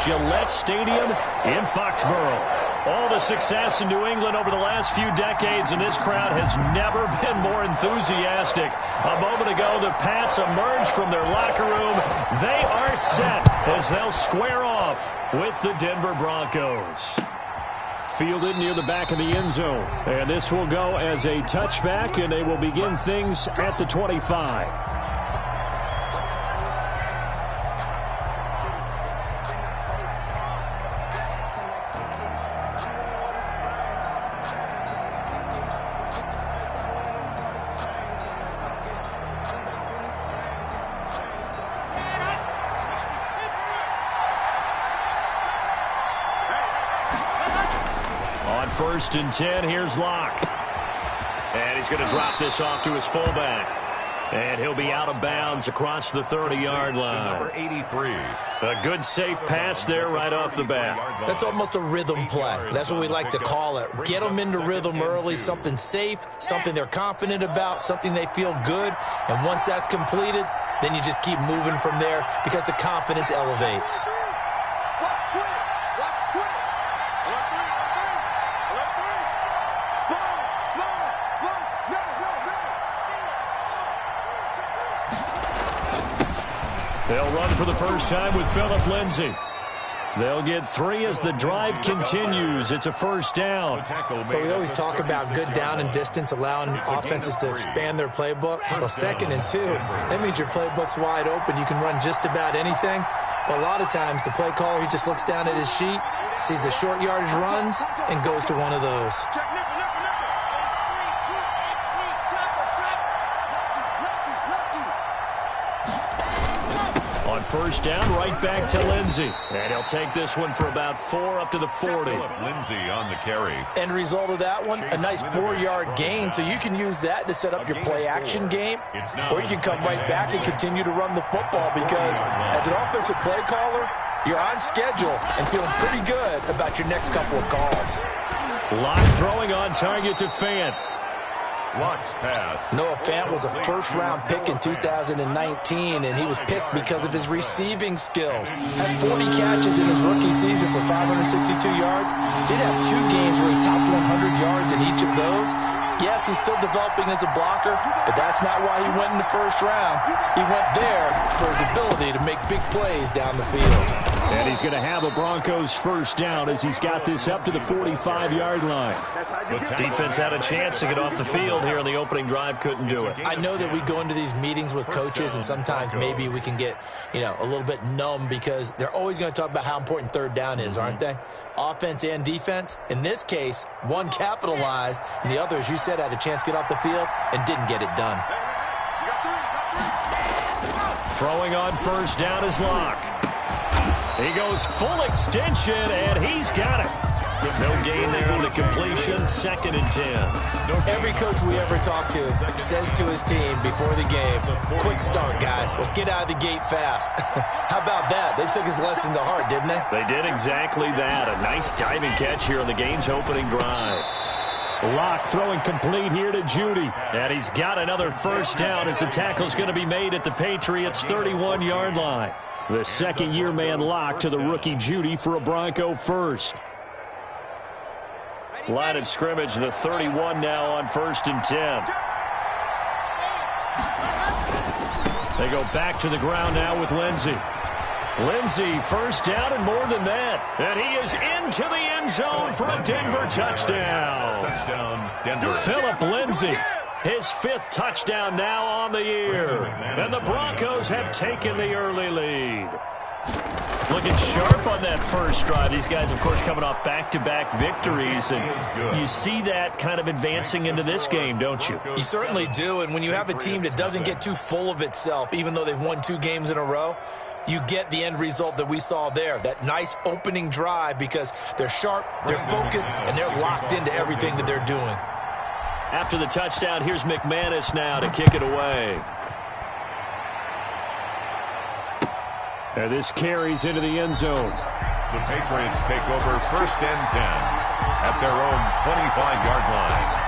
Gillette Stadium in Foxborough. All the success in New England over the last few decades, and this crowd has never been more enthusiastic. A moment ago, the Pats emerged from their locker room. They are set as they'll square off with the Denver Broncos. Fielded near the back of the end zone. And this will go as a touchback, and they will begin things at the 25. On 1st and 10, here's Locke. And he's going to drop this off to his fullback. And he'll be out of bounds across the 30-yard line. Number 83. A good safe pass there right off the bat. That's almost a rhythm play. That's what we like to call it. Get them into rhythm early, something safe, something they're confident about, something they feel good. And once that's completed, then you just keep moving from there because the confidence elevates. They'll run for the first time with Phillip Lindsay. They'll get 3 as the drive continues. It's a first down. But we always talk about good down and distance, allowing offenses to expand their playbook. Well, 2nd and 2, that means your playbook's wide open. You can run just about anything. But a lot of times, the play caller, he just looks down at his sheet, sees the short yardage runs, and goes to one of those. On first down, right back to Lindsay. And he'll take this one for about 4 up to the 40. Lindsay on the carry. End result of that one, a nice 4-yard gain, so you can use that to set up your play-action game, or you can come right back and continue to run the football because as an offensive play caller, you're on schedule and feeling pretty good about your next couple of calls. Locke throwing on target to Fant. Locke's pass. Noah Fant was a first-round pick in 2019, and he was picked because of his receiving skills. Had 40 catches in his rookie season for 562 yards. Did have 2 games where he topped 100 yards in each of those. Yes, he's still developing as a blocker, but that's not why he went in the first round. He went there for his ability to make big plays down the field. And he's going to have a Broncos first down as he's got this up to the 45-yard line. Defense had a chance to get off the field here in the opening drive, couldn't do it. I know that we go into these meetings with coaches, and sometimes maybe we can get, a little bit numb because they're always going to talk about how important 3rd down is, aren't they? Offense and defense. In this case, one capitalized, and the other, as you said, had a chance to get off the field and didn't get it done. Throwing on first down is Locke. He goes full extension, and he's got it. No gain there on the completion, 2nd and 10. Every coach we ever talk to says to his team before the game, quick start, guys. Let's get out of the gate fast. How about that? They took his lesson to heart, didn't they? They did exactly that. A nice diving catch here on the game's opening drive. Locke throwing complete here to Judy. And he's got another first down as the tackle's going to be made at the Patriots' 31-yard line. The second-year man Locke to the rookie Judy for a Bronco first. Line of scrimmage, the 31 now on 1st and 10. They go back to the ground now with Lindsay. Lindsay, first down and more than that. And he is into the end zone for a Denver touchdown. Touchdown, Denver. Phillip Lindsay, his 5th touchdown now on the year. And the Broncos have taken the early lead. Looking sharp on that first drive. These guys, of course, coming off back-to-back victories. And you see that kind of advancing into this game, don't you? You certainly do. And when you have a team that doesn't get too full of itself, even though they've won 2 games in a row, you get the end result that we saw there. That nice opening drive because they're sharp, they're focused, and they're locked into everything that they're doing. After the touchdown, here's McManus now to kick it away. And this carries into the end zone. The Patriots take over 1st and 10 at their own 25-yard line.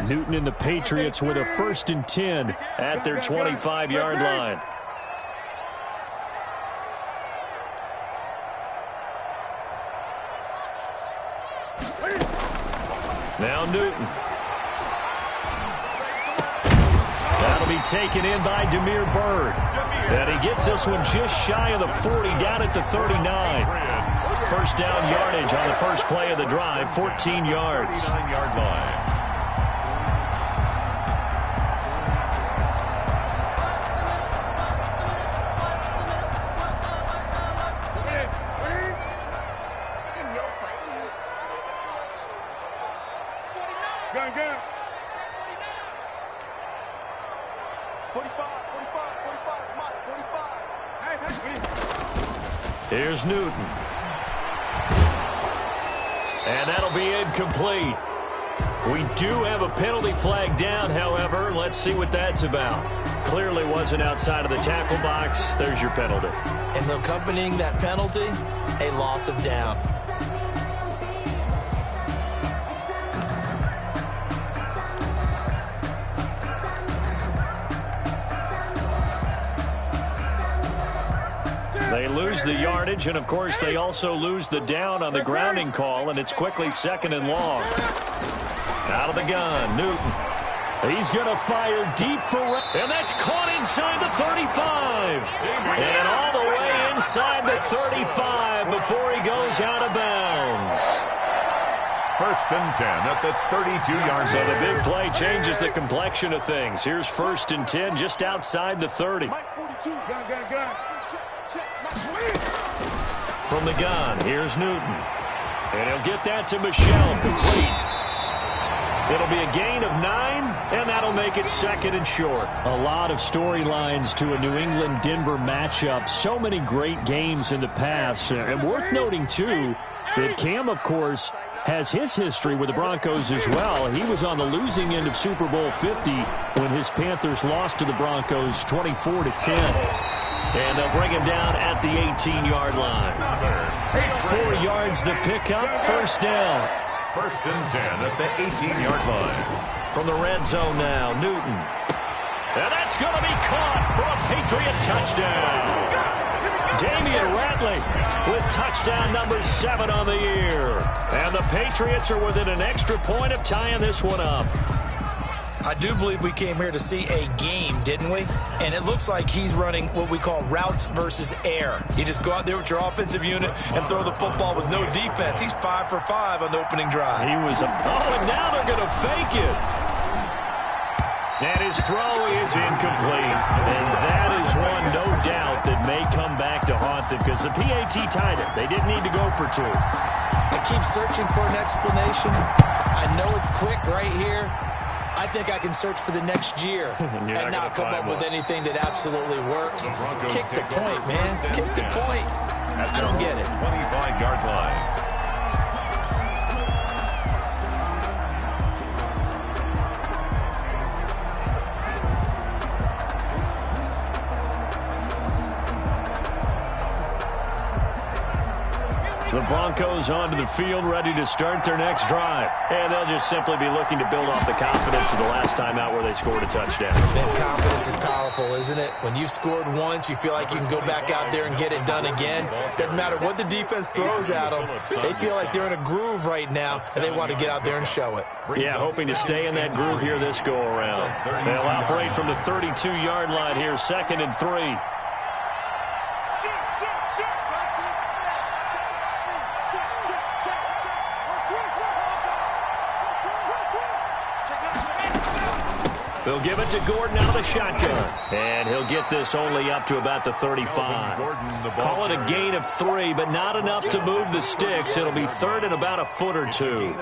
Newton and the Patriots with a 1st and 10 at their 25-yard line. Now Newton. That'll be taken in by Damiere Byrd. And he gets this one just shy of the 40, down at the 39. First down yardage on the first play of the drive, 14 yards. 39-yard line. Here's Newton. And that'll be incomplete. We do have a penalty flag down, however. Let's see what that's about. Clearly wasn't outside of the tackle box. There's your penalty. And accompanying that penalty, a loss of down. They lose the yardage, and, of course, they also lose the down on the grounding call, and it's quickly 2nd and long. Out of the gun, Newton. He's going to fire deep for... And that's caught inside the 35. And all the way inside the 35 before he goes out of bounds. 1st and 10 at the 32-yard line. So the big play changes the complexion of things. Here's 1st and 10 just outside the 30. From the gun, here's Newton. And he'll get that to Michel, complete. It'll be a gain of 9, and that'll make it 2nd and short. A lot of storylines to a New England-Denver matchup. So many great games in the past. And worth noting, too, that Cam, of course, has his history with the Broncos as well. He was on the losing end of Super Bowl 50 when his Panthers lost to the Broncos 24-10. And they'll bring him down at the 18-yard line. 4 yards the pickup, 1st down. 1st and 10 at the 18-yard line. From the red zone now, Newton. And that's going to be caught for a Patriot touchdown. Damian Ratley with touchdown number 7 on the year. And the Patriots are within an extra point of tying this one up. I do believe we came here to see a game, didn't we? And it looks like he's running what we call routes versus air. You just go out there with your offensive unit and throw the football with no defense. He's 5 for 5 on the opening drive. He was and now they're going to fake it. And his throw is incomplete. And that is one, no doubt, that may come back to haunt them because the PAT tied it. They didn't need to go for 2. I keep searching for an explanation. I know it's quick right here. I think I can search for the next year and not come up with anything that absolutely works. Kick the point, man. Kick the point. I don't get it. 25-yard line. The Broncos onto the field, ready to start their next drive. And they'll just simply be looking to build off the confidence of the last time out where they scored a touchdown. Man, confidence is powerful, isn't it? When you've scored once, you feel like you can go back out there and get it done again. Doesn't matter what the defense throws at them. They feel like they're in a groove right now, and they want to get out there and show it. Yeah, hoping to stay in that groove here this go-around. They'll operate from the 32-yard line here, 2nd and 3. They'll give it to Gordon out of the shotgun. And he'll get this only up to about the 35. Call it a gain of 3, but not enough to move the sticks. It'll be 3rd and about a foot or 2.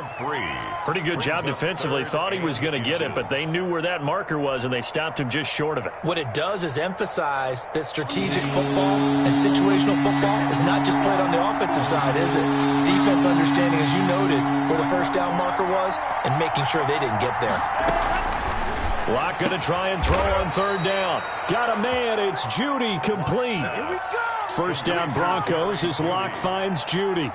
Pretty good job defensively. Thought he was going to get it, but they knew where that marker was, and they stopped him just short of it. What it does is emphasize that strategic football and situational football is not just played on the offensive side, is it? Defense understanding, as you noted, where the first down marker was and making sure they didn't get there. Locke going to try and throw on 3rd down. Got a man. It's Judy, complete. first down Broncos as Locke finds Judy.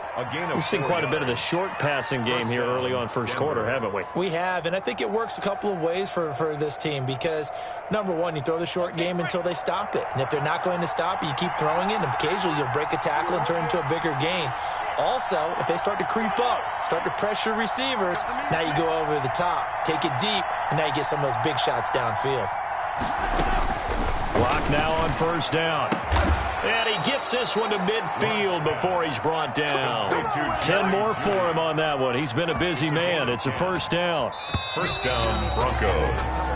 We've seen quite a bit of the short passing game here early on first quarter, haven't we? We have, and I think it works a couple of ways for this team because, number one, you throw the short game until they stop it. And if they're not going to stop it, you keep throwing it, and occasionally you'll break a tackle and turn into a bigger gain. Also, if they start to creep up, start to pressure receivers, now you go over the top, take it deep, and now you get some of those big shots downfield. Locke now on first down. And he gets this one to midfield before he's brought down. 10 more for him on that one. He's been a busy man. It's a first down. First down, Broncos.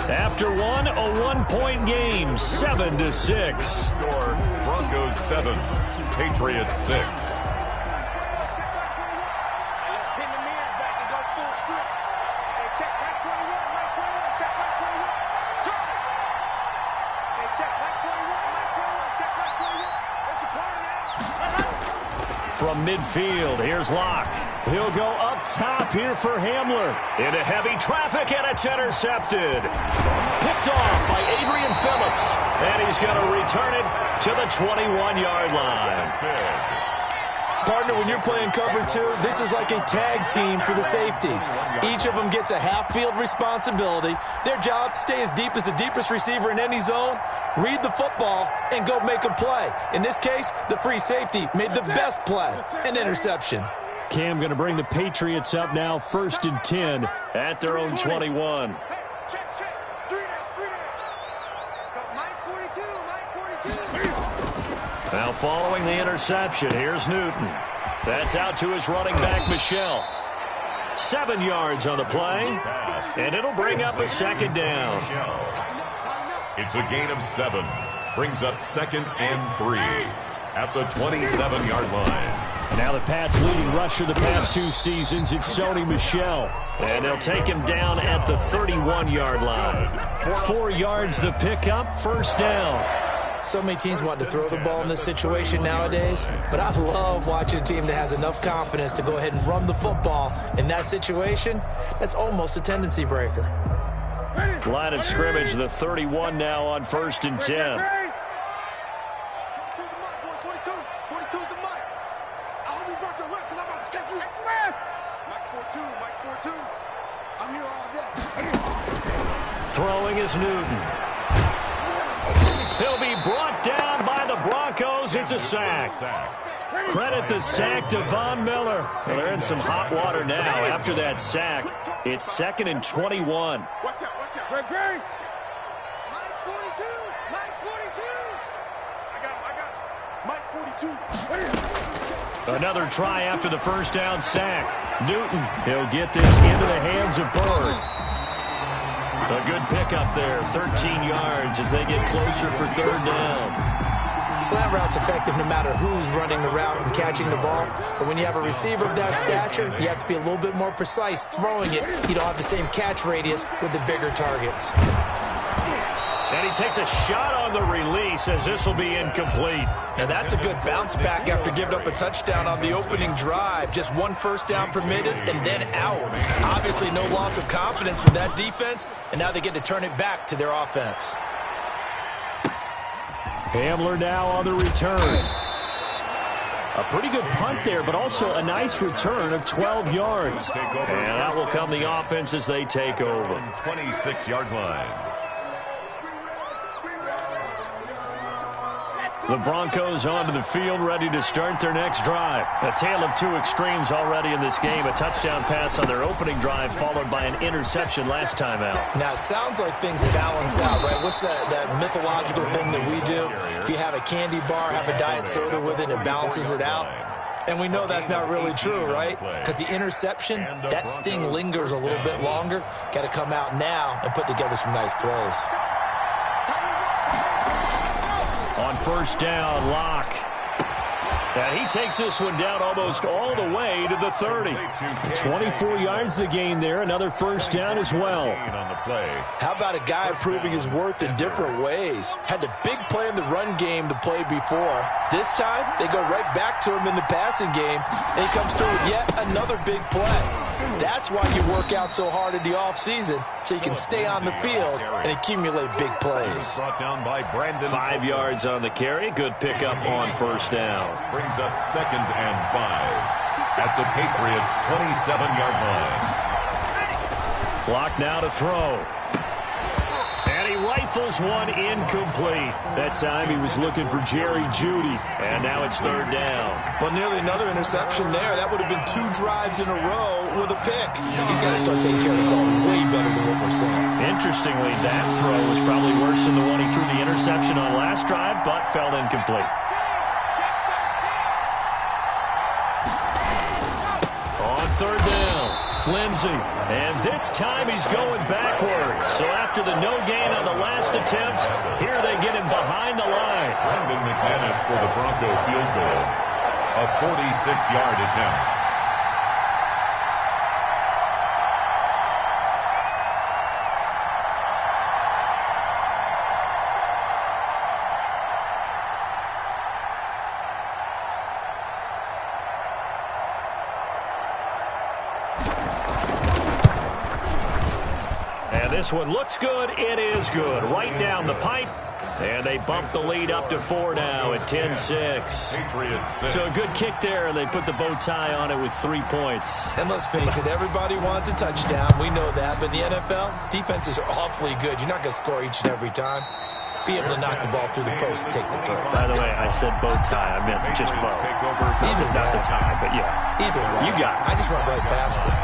After one, a one-point game, 7-6. Score, Broncos 7, Patriots 6. From midfield, here's Locke. He'll go up top here for Hamler. Into heavy traffic, and it's intercepted. Picked off by Adrian Phillips. And he's going to return it to the 21-yard line. Partner, when you're playing cover two, this is like a tag team for the safeties. Each of them gets a half-field responsibility. Their job, stay as deep as the deepest receiver in any zone, read the football, and go make a play. In this case, the free safety made the best play, an interception. Cam going to bring the Patriots up now, 1st and 10 at their own 21. Now following the interception, here's Newton. That's out to his running back, Michelle. 7 yards on the play, and it'll bring up a second down. It's a gain of 7. Brings up 2nd and 3 at the 27-yard line. Now the Pats' leading rusher the past 2 seasons, it's Sony Michel. And they'll take him down at the 31-yard line. 4 yards the pickup, first down. So many teams want to throw the ball in this situation nowadays, but I love watching a team that has enough confidence to go ahead and run the football. In that situation, that's almost a tendency breaker. Line of scrimmage, the 31 now on 1st and 10. Throwing is Newton. He'll be brought down by the Broncos. It's a sack. Credit the sack to Von Miller. Well, they're in some hot water now after that sack. It's 2nd and 21. Watch out, watch out. Greg. Mike's 42. Mike's 42. I got him. Mike 42. Another try after the first down sack. Newton, he'll get this into the hands of Bird. A good pickup there, 13 yards as they get closer for 3rd down. Slant route's effective no matter who's running the route and catching the ball. But when you have a receiver of that stature, you have to be a little bit more precise throwing it. You don't have the same catch radius with the bigger targets. And he takes a shot on the release as this will be incomplete. Now that's a good bounce back after giving up a touchdown on the opening drive. Just 1 first down permitted and then out. Obviously no loss of confidence with that defense, and now they get to turn it back to their offense. Hamler now on the return. A pretty good punt there, but also a nice return of 12 yards. And that will come the offense as they take over. 26-yard line. The Broncos onto the field, ready to start their next drive. A tale of 2 extremes already in this game. A touchdown pass on their opening drive, followed by an interception last time out. Now, it sounds like things balance out, right? What's that mythological thing that we do? If you have a candy bar, have a diet soda with it, it balances it out. And we know that's not really true, right? Because the interception, that sting lingers a little bit longer. Got to come out now and put together some nice plays. On first down, Locke. And he takes this one down almost all the way to the 30. 24 yards the gain there. Another first down as well. How about a guy proving his worth in different ways? Had the big play in the run game the play before. This time, they go right back to him in the passing game, and he comes through with yet another big play. That's why you work out so hard in the offseason, so he can stay on the field and accumulate big plays. Brought down by Brandon. 5 yards on the carry. Good pickup on first down. Brings up 2nd and 5 at the Patriots' 27-yard line. Clock now to throw. And he rifles one incomplete. That time he was looking for Jerry Jeudy. And now it's 3rd down. Well, nearly another interception there. That would have been 2 drives in a row with a pick. He's got to start taking care of the ball way better than what we're saying. Interestingly, that throw was probably worse than the one he threw the interception on last drive, but fell incomplete. On 3rd down, Lindsay. And this time he's going backwards. So after the no gain on the last attempt, here they get him behind the line. Brandon McManus for the Bronco field goal. A 46-yard attempt. This one looks good. It is good. Right down the pipe. And they bump the lead up to 4 now at 10-6. So a good kick there, and they put the bow tie on it with 3 points. And let's face it, everybody wants a touchdown. We know that. But in the NFL, defenses are awfully good. You're not going to score each and every time. Be able to knock the ball through the post and take the throw. By the way, I said bow tie. I meant just bow. Either not way. the tie, but yeah. Either way. You got it. I just went right past it.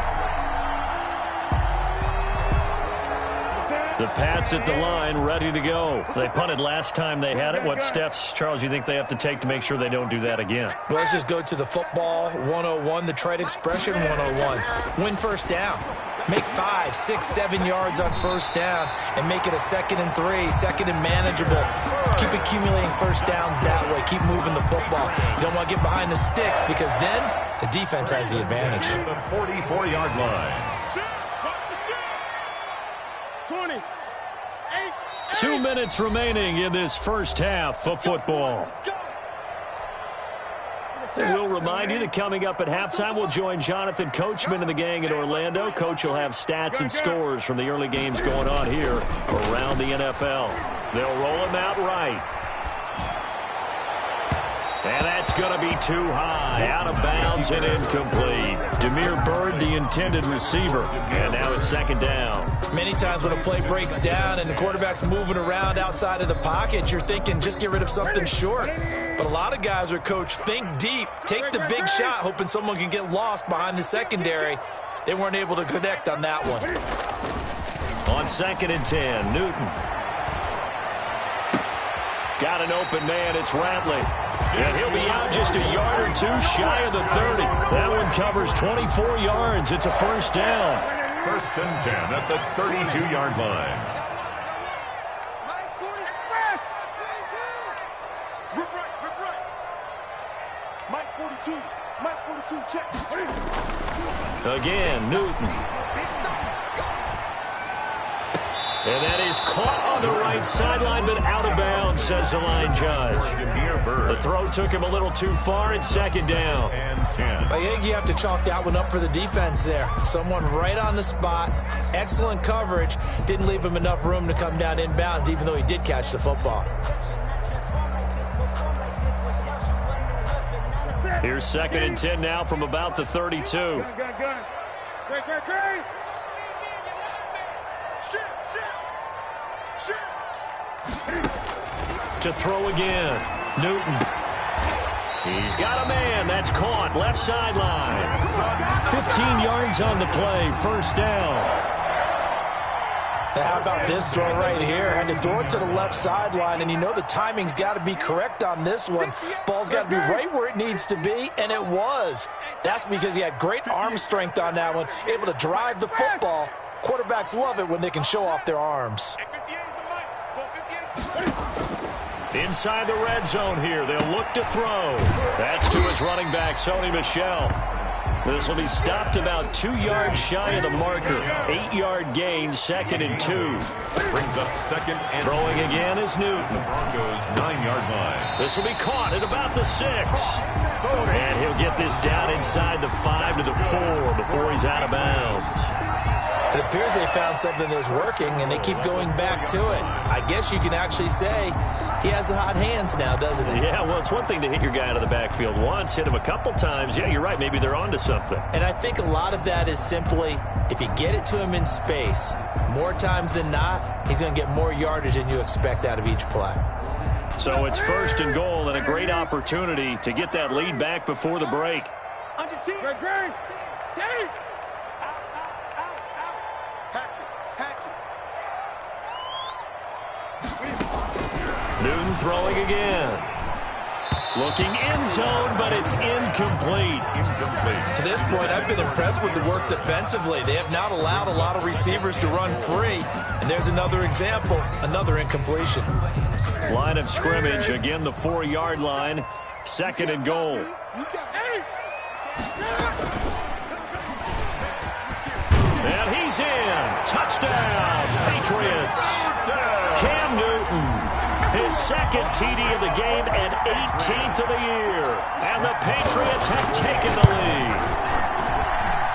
The Pats at the line, ready to go. They punted last time they had it. What steps, Charles, you think they have to take to make sure they don't do that again? Well, let's just go to the football 101, the trite expression 101. Win first down. Make 5, 6, 7 yards on first down and make it a 2nd and 3, 2nd and manageable. Keep accumulating first downs that way. Keep moving the football. You don't want to get behind the sticks because then the defense has the advantage. The 44-yard line. 2 minutes remaining in this first half of football. We'll remind you that coming up at halftime, we'll join Jonathan Coachman and the gang in Orlando. Coach will have stats and scores from the early games going on here around the NFL. They'll roll him out right. And that's going to be too high. Out of bounds and incomplete. Demir Bird, the intended receiver. And now it's 2nd down. Many times when a play breaks down and the quarterback's moving around outside of the pocket, you're thinking just get rid of something short. But a lot of guys are coached, think deep, take the big shot, hoping someone can get lost behind the secondary. They weren't able to connect on that one. On 2nd and 10, Newton. Got an open man, it's Ratley. And he'll be out just a yard or 2 shy of the 30. That one covers 24 yards. It's a first down. 1st and 10 at the 32-yard line. Mike 42. Mike 42, check. Again, Newton. And that is caught on the right sideline, but out of bounds, says the line judge. The throw took him a little too far. It's 2nd down. I think you have to chalk that one up for the defense there. Someone right on the spot. Excellent coverage. Didn't leave him enough room to come down inbounds, even though he did catch the football. Here's 2nd and 10 now from about the 32. To throw again, Newton. He's got a man. That's caught. Left sideline. 15 yards on the play. First down. Now how about this throw right here? Had to throw it to the left sideline, and you know the timing's got to be correct on this one. Ball's got to be right where it needs to be, and it was. That's because he had great arm strength on that one, able to drive the football. Quarterbacks love it when they can show off their arms. Inside the red zone here. They'll look to throw. That's to his running back, Sony Michel. This will be stopped about 2 yards shy of the marker. 8-yard gain, 2nd and 2. Brings up 2nd and throwing again is Newton. Broncos 9-yard line. This will be caught at about the 6. And he'll get this down inside the 5 to the 4 before he's out of bounds. It appears they found something that's working, and they keep going back to it. I guess you can actually say he has the hot hands now, doesn't he? Yeah, well, it's one thing to hit your guy out of the backfield once, hit him a couple times. Yeah, you're right. Maybe they're onto something. And I think a lot of that is simply if you get it to him in space, more times than not, he's going to get more yardage than you expect out of each play. So it's 1st and goal and a great opportunity to get that lead back before the break. Greg, take! Newton throwing again. Looking end zone, but it's incomplete. To this point, I've been impressed with the work defensively. They have not allowed a lot of receivers to run free. And there's another example, another incompletion. Line of scrimmage, again the 4-yard line. 2nd and goal. And he's in. Touchdown, Patriots. Cam Newton, his 2nd TD of the game and 18th of the year. And the Patriots have taken the lead.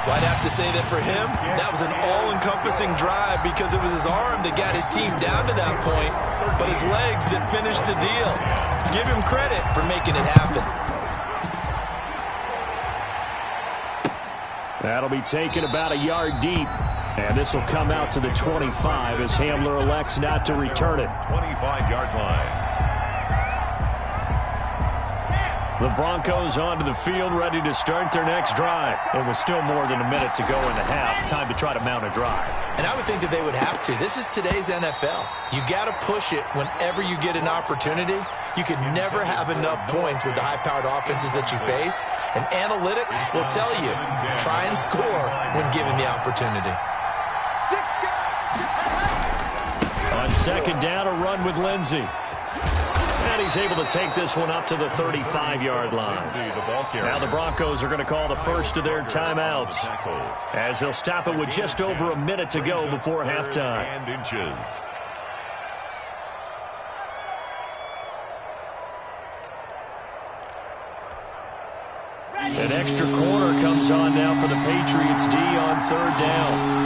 Well, I'd have to say that for him, that was an all-encompassing drive because it was his arm that got his team down to that point, but his legs that finished the deal. Give him credit for making it happen. That'll be taken about a yard deep. And this will come out to the 25 as Hamler elects not to return it. 25-yard line. The Broncos onto the field, ready to start their next drive. And with still more than a minute to go in the half, time to try to mount a drive. And I would think that they would have to. This is today's NFL. You got to push it whenever you get an opportunity. You can never have enough points with the high-powered offenses that you face. And analytics will tell you, try and score when given the opportunity. On 2nd down, a run with Lindsey. And he's able to take this one up to the 35-yard line. Now the Broncos are going to call the first of their timeouts as they'll stop it with just over a minute to go before halftime. An extra corner comes on now for the Patriots D on 3rd down.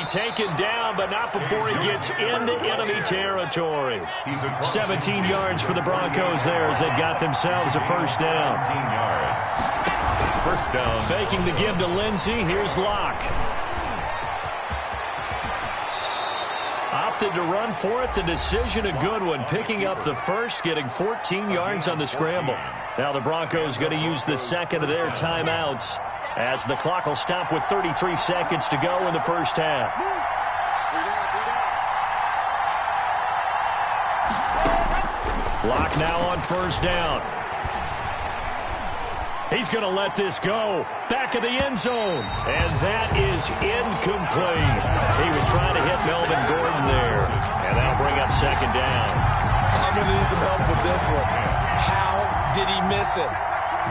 Taken down, but not before he gets into enemy territory. 17 yards for the Broncos there as they've got themselves a 1st down. 17 yards. 1st down. Faking the give to Lindsey. Here's Locke. Opted to run for it. The decision a good one. Picking up the 1st, getting 14 yards on the scramble. Now the Broncos going to use the 2nd of their timeouts as the clock will stop with 33 seconds to go in the 1st half. Locke now on 1st down. He's going to let this go. Back of the end zone. And that is incomplete. He was trying to hit Melvin Gordon there. And that'll bring up 2nd down. I'm going to need some help with this one. How did he miss it?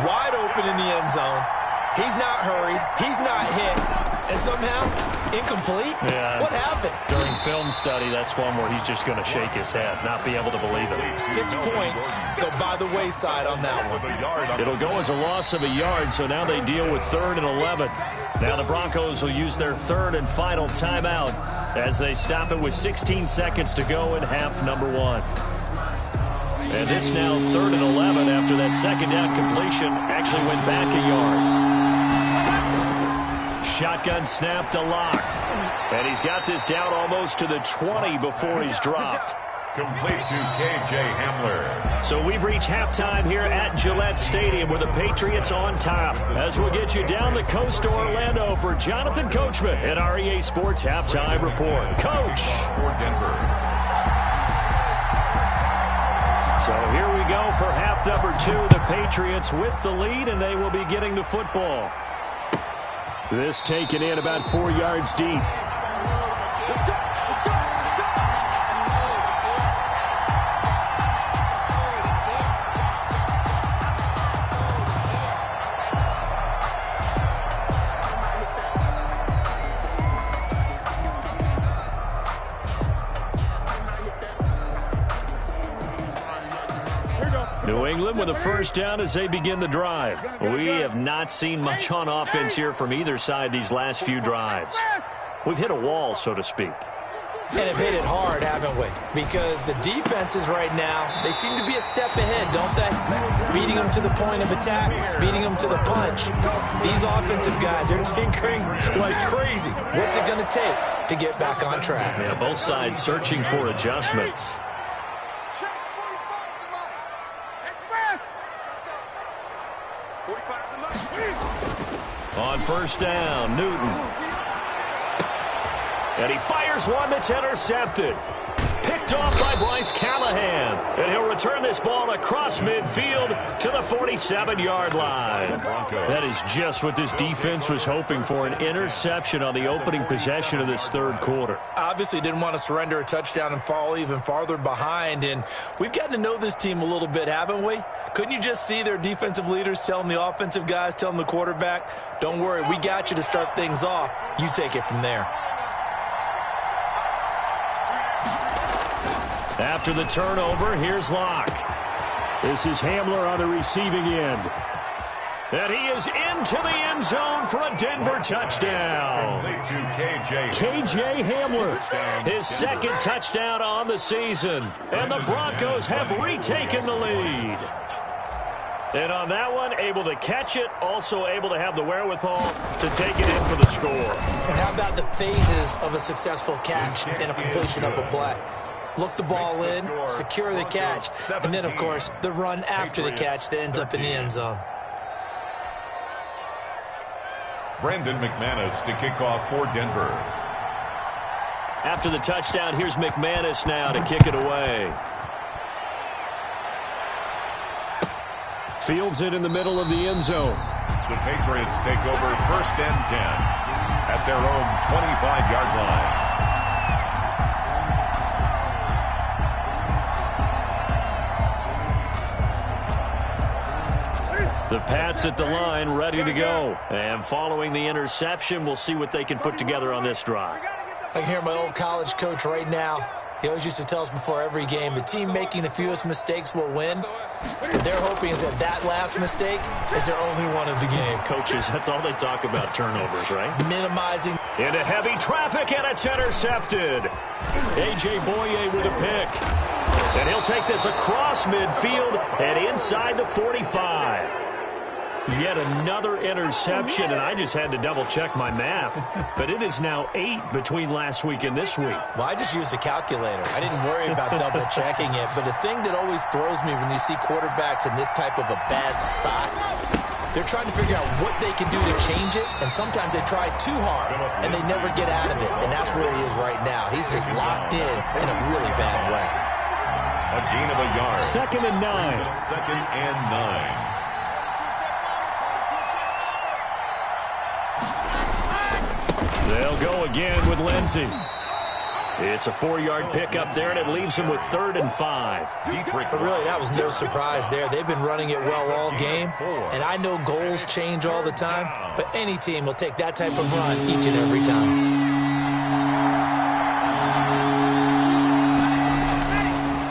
Wide open in the end zone. He's not hurried. He's not hit. And somehow, incomplete? Yeah. What happened? During film study, that's one where he's just going to shake his head, not be able to believe it. 6 points go by the wayside on that one. It'll go as a loss of a yard, so now they deal with 3rd and 11. Now the Broncos will use their 3rd and final timeout as they stop it with 16 seconds to go in half number 1. And this now 3rd and 11 after that 2nd down completion actually went back a yard. Shotgun snap to Locke. And he's got this down almost to the 20 before he's dropped. Complete to K.J. Hamler. So we've reached halftime here at Gillette Stadium with the Patriots on top. As we'll get you down the coast to Orlando for Jonathan Coachman at our EA Sports Halftime Report. Coach. For Denver. So here we go for half number 2. The Patriots with the lead, and they will be getting the football. This taken in about 4 yards deep. New England with a first down as they begin the drive. We have not seen much on offense here from either side these last few drives. We've hit a wall, so to speak. And have hit it hard, haven't we? Because the defenses right now, they seem to be a step ahead, don't they? Beating them to the point of attack, beating them to the punch. These offensive guys are tinkering like crazy. What's it going to take to get back on track? Yeah, both sides searching for adjustments. On first down, Newton. And he fires one that's intercepted. Picked off by Bryce Callahan. And he'll return this ball across midfield to the 47-yard line. That is just what this defense was hoping for, an interception on the opening possession of this third quarter. Obviously didn't want to surrender a touchdown and fall even farther behind. And we've gotten to know this team a little bit, haven't we? Couldn't you just see their defensive leaders telling the offensive guys, telling the quarterback, don't worry, we got you to start things off. You take it from there. After the turnover, here's Locke. This is Hamler on the receiving end. And he is into the end zone for a Denver touchdown. KJ Hamler, his second touchdown on the season. And the Broncos have retaken the lead. And on that one, able to catch it, also able to have the wherewithal to take it in for the score. And how about the phases of a successful catch and a completion of a play? Look the ball in, secure the catch, and then, of course, the run after the catch that ends up in the end zone. Brandon McManus to kick off for Denver. After the touchdown, here's McManus now to kick it away. Fields it in the middle of the end zone. The Patriots take over first and 10 at their own 25-yard line. The Pats at the line, ready to go. And following the interception, we'll see what they can put together on this drive. I can hear my old college coach right now. He always used to tell us before every game, the team making the fewest mistakes will win. What they're hoping is that last mistake is their only one of the game. Coaches, that's all they talk about, turnovers, right? Minimizing. Into heavy traffic, and it's intercepted. A.J. Boye with a pick. And he'll take this across midfield and inside the 45. Yet another interception, and I just had to double-check my math. But it is now 8 between last week and this week. Well, I just used a calculator. I didn't worry about double-checking it. But the thing that always throws me when you see quarterbacks in this type of a bad spot, they're trying to figure out what they can do to change it, and sometimes they try too hard, and they never get out of it. And that's where he is right now. He's just locked in a really bad way. A gain of a yard. Second and 9. Second and 9. They'll go again with Lindsey. It's a 4-yard pickup there, and it leaves him with 3rd and 5. But really, that was no surprise there. They've been running it well all game, and I know goals change all the time, but any team will take that type of run each and every time.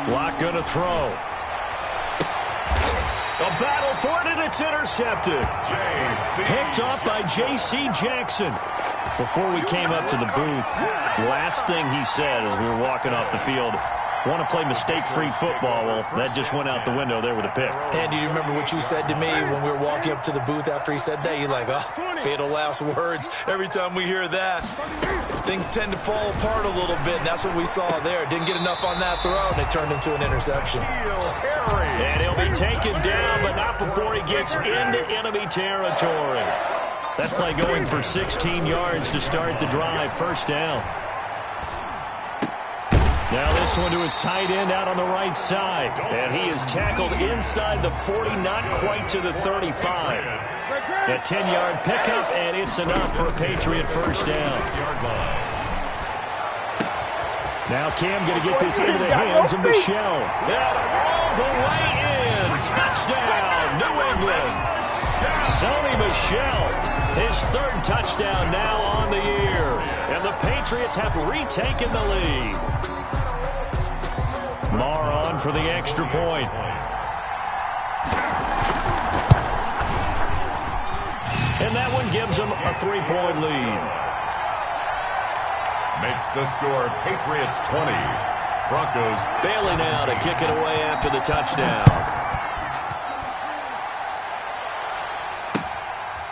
Locke going to throw. A battle for it, and it's intercepted. Picked off by J.C. Jackson. Before we came up to the booth, last thing he said as we were walking off the field, want to play mistake-free football. Well, that just went out the window there with a pick. And do you remember what you said to me when we were walking up to the booth after he said that? You're like, oh, fatal last words. Every time we hear that, things tend to fall apart a little bit, and that's what we saw there. Didn't get enough on that throw, and it turned into an interception. And he'll be taken down, but not before he gets into enemy territory. That play going for 16 yards to start the drive. First down. Now this one to his tight end out on the right side. And he is tackled inside the 40, not quite to the 35. A 10-yard pickup, and it's enough for a Patriot first down. Now Cam going to get this into the hands of Michelle. And all the way in. Touchdown, New England. Sony Michel. His 3rd touchdown now on the year. And the Patriots have retaken the lead. Marr on for the extra point. And that one gives them a 3-point lead. Makes the score Patriots 20. Broncos Bailey now to kick it away after the touchdown.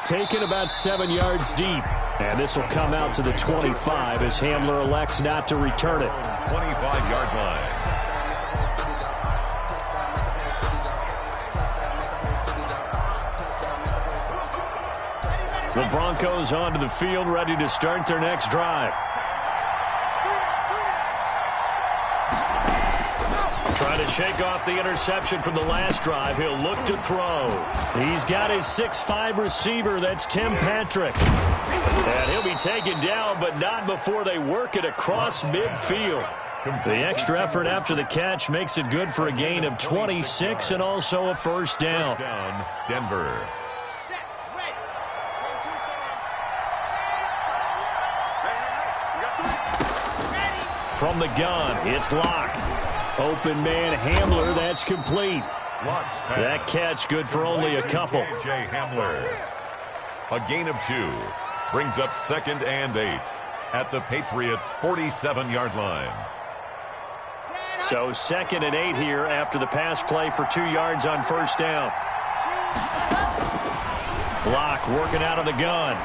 Taken about 7 yards deep. And this will come out to the 25 as Hamler elects not to return it. 25-yard line. The Broncos onto the field, ready to start their next drive. Trying to shake off the interception from the last drive. He'll look to throw. He's got his 6'5" receiver. That's Tim Patrick. And he'll be taken down, but not before they work it across midfield. The extra effort after the catch makes it good for a gain of 26 and also a first down. Denver. From the gun, it's Locke. Open man Hamler, that's complete. That catch good for only a couple. Hamler. A gain of 2. Brings up 2nd and 8 at the Patriots' 47-yard line. So 2nd and 8 here after the pass play for 2 yards on first down. Locke working out of the gun.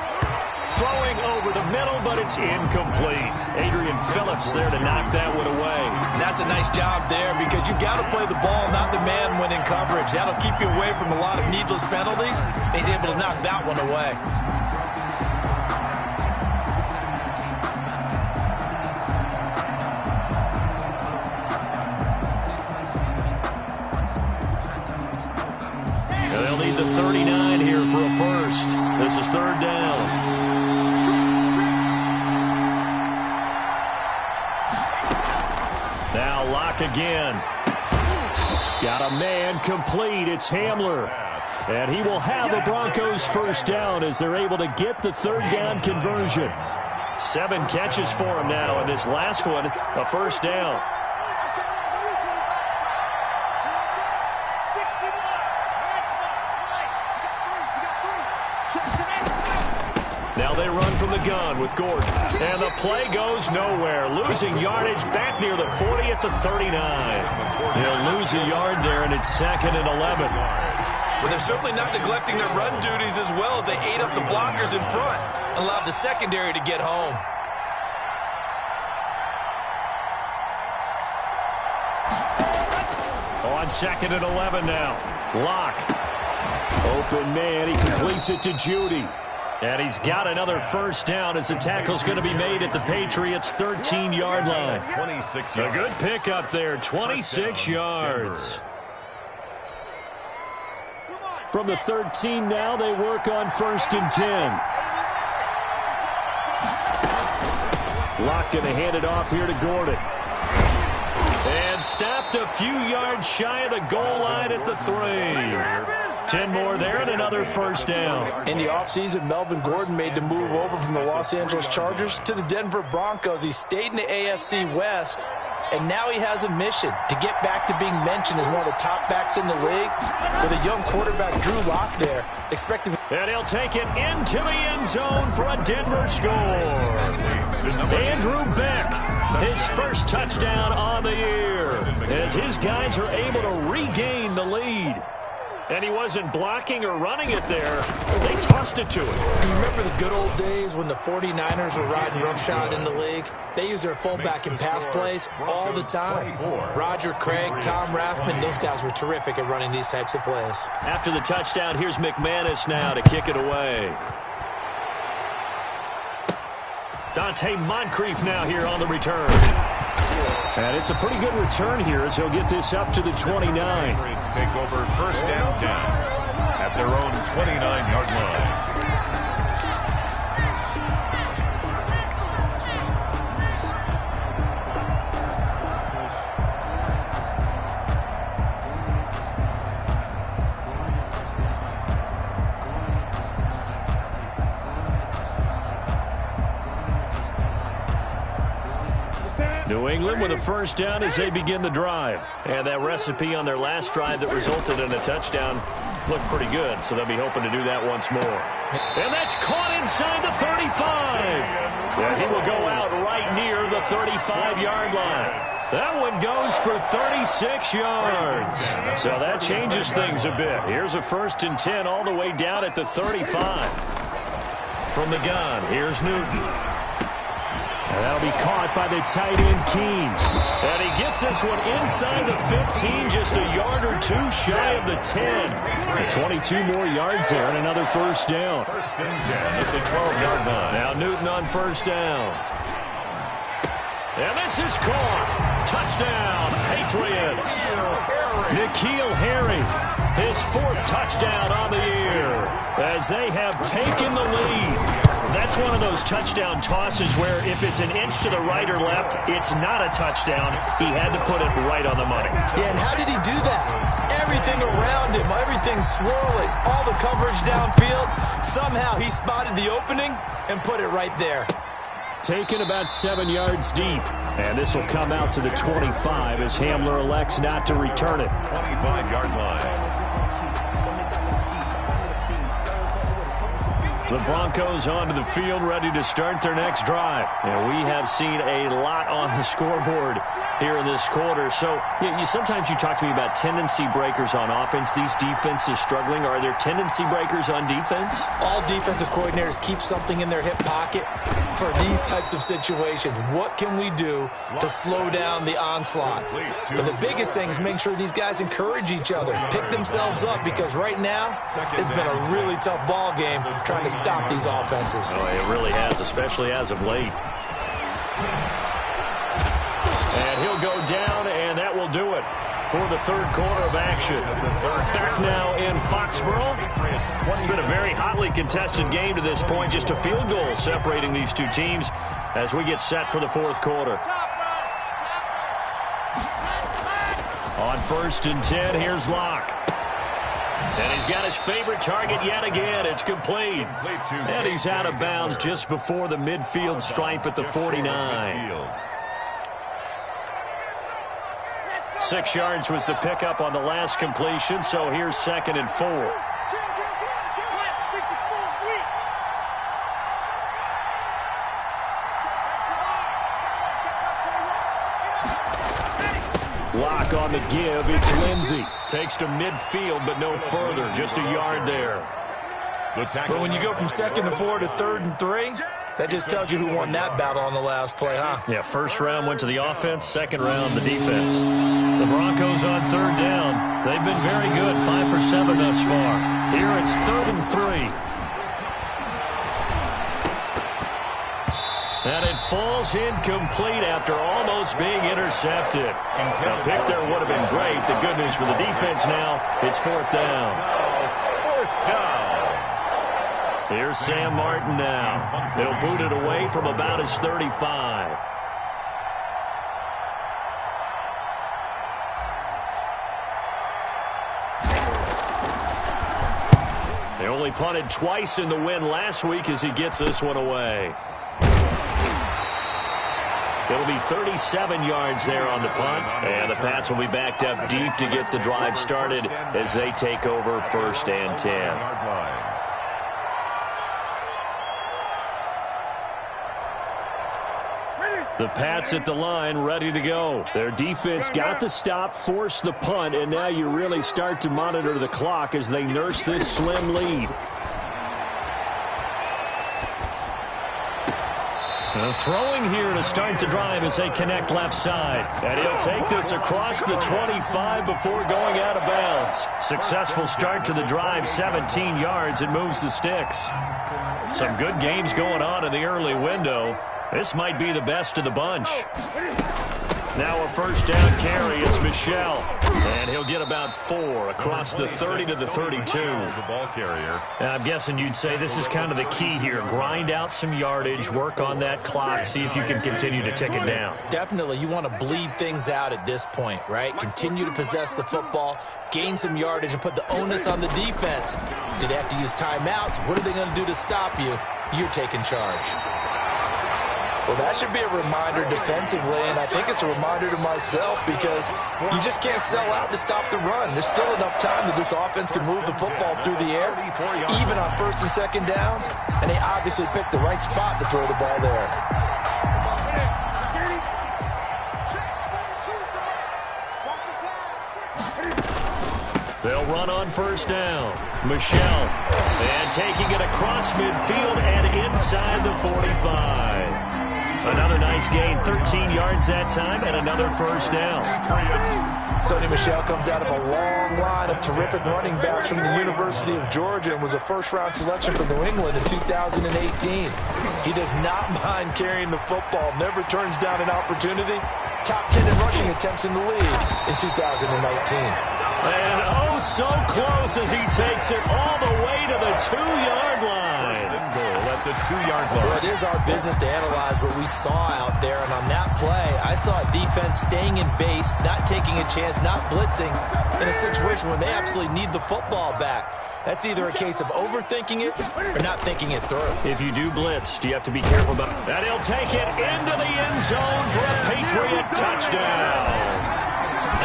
Throwing over the middle, but it's incomplete. Adrian Phillips there to knock that one away. That's a nice job there because you've got to play the ball, not the man when in coverage. That'll keep you away from a lot of needless penalties. He's able to knock that one away. And they'll need the 39 here for a first. This is 3rd down. Now Locke again. Got a man complete. It's Hamler. And he will have the Broncos first down as they're able to get the 3rd down conversion. 7 catches for him now, and this last one, a first down. Now they run from the gun with Gordon. And the play goes nowhere. Losing yardage back near the 40 at the 39. He'll lose a yard there, and it's 2nd and 11. Well, they're certainly not neglecting their run duties as well as they ate up the blockers in front and allowed the secondary to get home. On 2nd and 11 now. Locke. Open man. He completes it to Judy. And he's got another first down as the tackle's going to be made at the Patriots' 13-yard line. 26 yards. A good pickup there, 26 yards. From the 13 now, they work on 1st and 10. Locke going to hand it off here to Gordon. And stopped a few yards shy of the goal line at the 3. 10 more there and another first down. In the offseason, Melvin Gordon made the move over from the Los Angeles Chargers to the Denver Broncos. He stayed in the AFC West, and now he has a mission to get back to being mentioned as one of the top backs in the league with a young quarterback, Drew Lock, there. Expecting. And he'll take it into the end zone for a Denver score. Andrew Beck, his first touchdown on the year, as his guys are able to regain the lead. And he wasn't blocking or running it there. They tossed it to him. And you remember the good old days when the 49ers were riding roughshod in the league? They use their fullback in pass plays all the time. Roger Craig, Tom Rathman, those guys were terrific at running these types of plays. After the touchdown, here's McManus now to kick it away. Dante Moncrief now here on the return. And it's a pretty good return here as he'll get this up to the 29. Patriots take over 1st and 10 at their own 29-yard line. New England with a first down as they begin the drive. And that recipe on their last drive that resulted in a touchdown looked pretty good, so they'll be hoping to do that once more. And that's caught inside the 35. Yeah, he will go out right near the 35-yard line. That one goes for 36 yards. So that changes things a bit. Here's a 1st and 10 all the way down at the 35. From the gun, here's Newton. And that'll be caught by the tight end, Keene. And he gets this one inside the 15, just a yard or two shy of the 10. 22 more yards there and another 1st down. 1st and 10 at the 12-yard line. Now Newton on 1st down. And this is caught. Touchdown, Patriots. N'Keal Harry, his 4th touchdown on the year as they have taken the lead. That's one of those touchdown tosses where if it's an inch to the right or left, it's not a touchdown. He had to put it right on the money. Yeah, and how did he do that? Everything around him, everything swirling, all the coverage downfield. Somehow he spotted the opening and put it right there. Taken about 7 yards deep. And this will come out to the 25 as Hamler elects not to return it. 25-yard line. The Broncos onto the field, ready to start their next drive. And we have seen a lot on the scoreboard here in this quarter. So sometimes you talk to me about tendency breakers on offense. These defenses struggling. Are there tendency breakers on defense? All defensive coordinators keep something in their hip pocket for these types of situations. What can we do to slow down the onslaught? But the biggest thing is make sure these guys encourage each other, pick themselves up, because right now it's been a really tough ball game trying to stop these offenses. Oh, it really has, especially as of late. And he'll go down, and that will do it for the 3rd quarter of action. Back now in Foxborough. It's been a very hotly contested game to this point. Just a field goal separating these two teams as we get set for the 4th quarter. On 1st and 10, here's Locke. And he's got his favorite target yet again. It's complete. And he's out of bounds just before the midfield stripe at the 49. 6 yards was the pickup on the last completion, so here's 2nd and 4. Lock on the give. It's Lindsey. Takes to midfield, but no further. Just a yard there. But when you go from 2nd and 4 to 3rd and 3, that just tells you who won that battle on the last play, huh? Yeah, 1st round went to the offense, 2nd round the defense. The Broncos on 3rd down. They've been very good, 5 for 7 thus far. Here it's 3rd and 3. And it falls incomplete after almost being intercepted. A pick there would have been great. The good news for the defense now, it's 4th down. 4th down. Here's Sam Martin now. They'll boot it away from about his 35. They only punted twice in the win last week as he gets this one away. It'll be 37 yards there on the punt. And the Pats will be backed up deep to get the drive started as they take over 1st and 10. The Pats at the line, ready to go. Their defense got the stop, forced the punt, and now you really start to monitor the clock as they nurse this slim lead. Throwing here to start the drive as they connect left side. And he'll take this across the 25 before going out of bounds. Successful start to the drive, 17 yards. It moves the sticks. Some good games going on in the early window. This might be the best of the bunch. Now a 1st down carry. It's Michel. And he'll get about 4 across the 30 to the 32. The ball carrier. I'm guessing you'd say this is kind of the key here. Grind out some yardage, work on that clock, see if you can continue to tick it down. Definitely. You want to bleed things out at this point, right? Continue to possess the football, gain some yardage, and put the onus on the defense. Do they have to use timeouts? What are they going to do to stop you? You're taking charge. Well, that should be a reminder defensively, and I think it's a reminder to myself because you just can't sell out to stop the run. There's still enough time that this offense can move the football through the air, even on first and second downs, and they obviously picked the right spot to throw the ball there. They'll run on first down. Michelle, and taking it across midfield and inside the 45. Another nice gain, 13 yards that time, and another first down. Sonny Michel comes out of a long line of terrific running backs from the University of Georgia and was a first-round selection for New England in 2018. He does not mind carrying the football, never turns down an opportunity. Top 10 in rushing attempts in the league in 2019. And oh, so close as he takes it all the way to the 2-yard line. Goal at the 2-yard line. Well, it is our business to analyze what we saw out there, and on that play, I saw a defense staying in base, not taking a chance, not blitzing, in a situation where they absolutely need the football back. That's either a case of overthinking it or not thinking it through. If you do blitz, you have to be careful about it. And he'll take it into the end zone for a Patriot touchdown.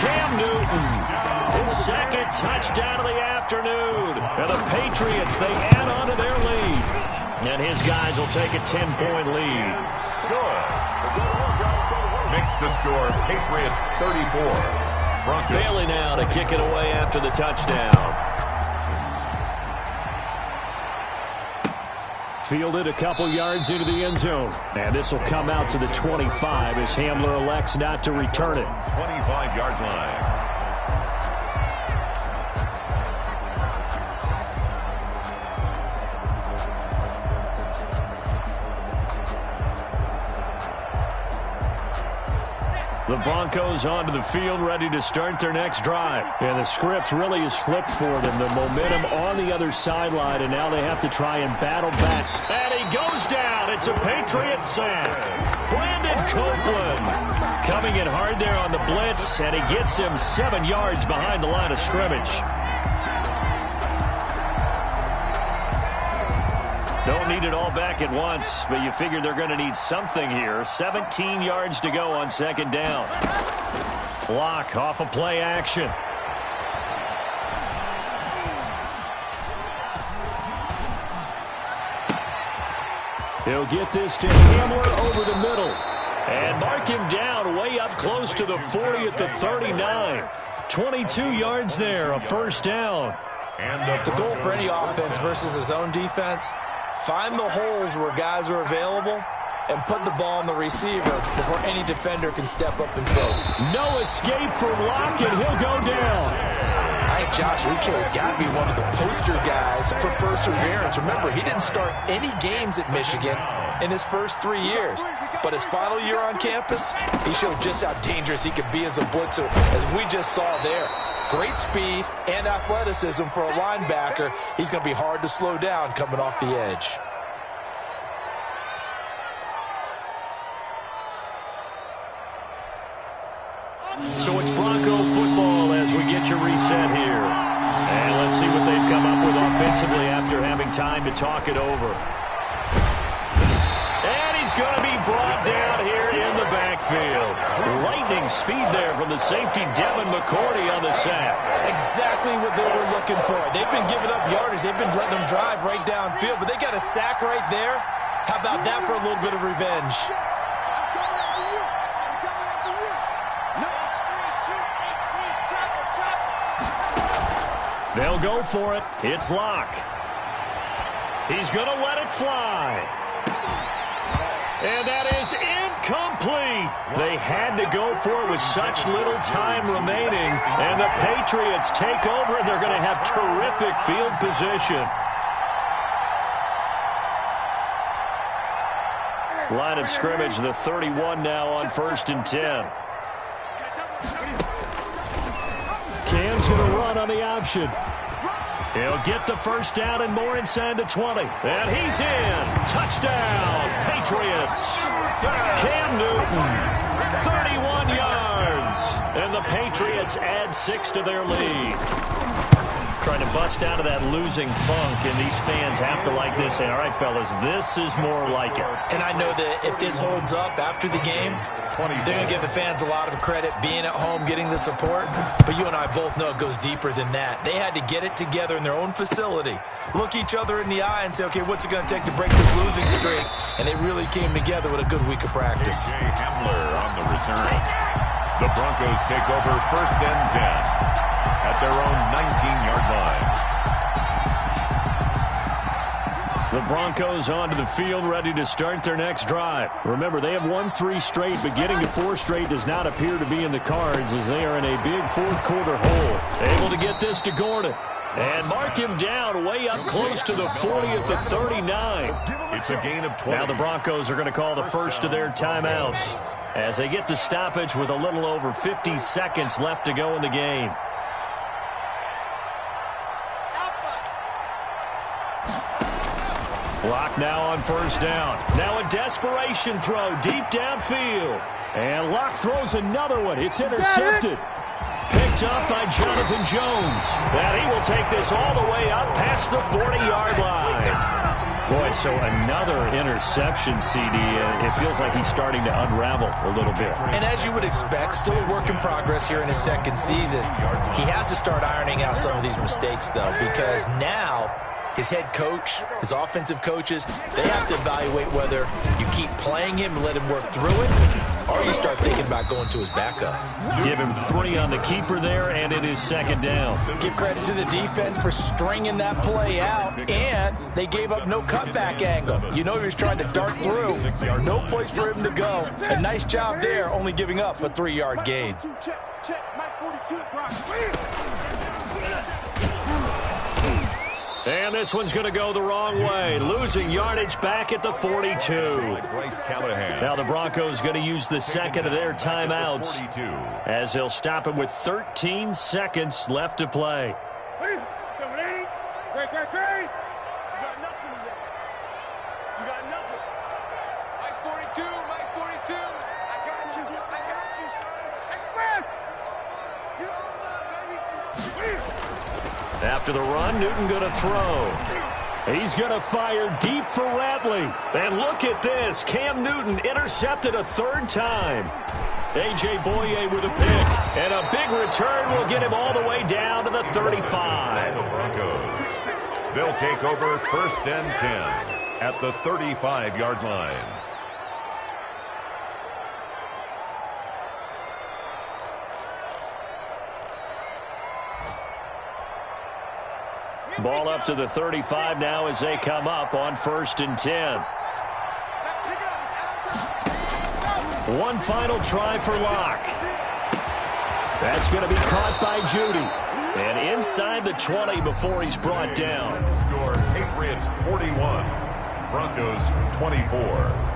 Cam Newton. His second touchdown of the afternoon. And the Patriots, they add on to their lead. And his guys will take a 10-point lead. Good. Makes the score Patriots 34. Broncos. Bailey now to kick it away after the touchdown. Fielded a couple yards into the end zone. And this will come out to the 25 as Hamler elects not to return it. 25-yard line. The Broncos onto the field, ready to start their next drive. And the script really is flipped for them. The momentum on the other sideline, and now they have to try and battle back. And he goes down. It's a Patriot sack. Brandon Copeland coming in hard there on the blitz, and he gets him 7 yards behind the line of scrimmage. Don't need it all back at once, but you figure they're going to need something here. 17 yards to go on second down. Block off of play action. He'll get this to Hamler over the middle. And mark him down way up close to the 40 at the 39. 22 yards there, a first down. And the goal for any offense versus his own defense, find the holes where guys are available and put the ball on the receiver before any defender can step up and fill. No escape for Locke, and he'll go down. I think Josh Uche has got to be one of the poster guys for perseverance. Remember, he didn't start any games at Michigan in his first 3 years. But his final year on campus, he showed just how dangerous he could be as a blitzer, as we just saw there. Great speed and athleticism for a linebacker. He's going to be hard to slow down coming off the edge. So it's Bronco football as we get your reset here. And let's see what they've come up with offensively after having time to talk it over. And he's going to be brought down here in the backfield. Lightning speed there from the safety, Devin McCourty, on the sack. Exactly what they were looking for. They've been giving up yardage. They've been letting them drive right downfield, but they got a sack right there. How about that for a little bit of revenge? They'll go for it. It's Locke. He's going to let it fly. And that is incomplete. They had to go for it with such little time remaining. And the Patriots take over, and they're going to have terrific field position. Line of scrimmage, the 31 now on 1st and 10. Cam's going to run on the option. He'll get the first down and more inside the 20. And he's in. Touchdown, Patriots. Cam Newton, 31 yards. And the Patriots add 6 to their lead. trying to bust out of that losing funk, and these fans have to like this. Saying, all right, fellas, this is more like it. And I know that if this holds up after the game, they're going to give the fans a lot of credit being at home, getting the support. But you and I both know it goes deeper than that. They had to get it together in their own facility, look each other in the eye and say, okay, what's it going to take to break this losing streak? And they really came together with a good week of practice. A.J. Hamler on the return. The Broncos take over 1st and 10 at their own 19-yard line. The Broncos onto the field, ready to start their next drive. Remember, they have won 3 straight, but getting to 4 straight does not appear to be in the cards as they are in a big fourth-quarter hole. Able to get this to Gordon. And mark him down way up close to the 40 at the 39. It's a gain of 20. Now the Broncos are going to call the first of their timeouts as they get the stoppage with a little over 50 seconds left to go in the game. Lock now on 1st down. Now a desperation throw deep downfield. And Locke throws another one. It's intercepted. Picked up by Jonathan Jones. And he will take this all the way up past the 40-yard line. Boy, so another interception, CD. It feels like he's starting to unravel a little bit. And as you would expect, still a work in progress here in his 2nd season. He has to start ironing out some of these mistakes, though, because now his head coach, his offensive coaches, they have to evaluate whether you keep playing him and let him work through it, or you start thinking about going to his backup. Give him 3 on the keeper there, and it is 2nd down. Give credit to the defense for stringing that play out, and they gave up no cutback angle. You know he was trying to dart through. No place for him to go. A nice job there, only giving up a 3-yard gain. Check, Mike 42, Brock. And this one's going to go the wrong way. Losing yardage back at the 42. Now the Broncos going to use the 2nd of their timeouts as they'll stop him with 13 seconds left to play. Great. You got nothing left. You got nothing. Mike 42, Mike 42. I got you, son. Hey, you on, baby. After the run, Newton going to throw. He's going to fire deep for Ratley. And look at this. Cam Newton intercepted a 3rd time. A.J. Boye with a pick. And a big return will get him all the way down to the 35. The Broncos. They'll take over 1st and 10 at the 35-yard line. Ball up to the 35 now as they come up on 1st and 10. One final try for Locke. That's going to be caught by Judy. And inside the 20 before he's brought down. Score Patriots 41, Broncos 24.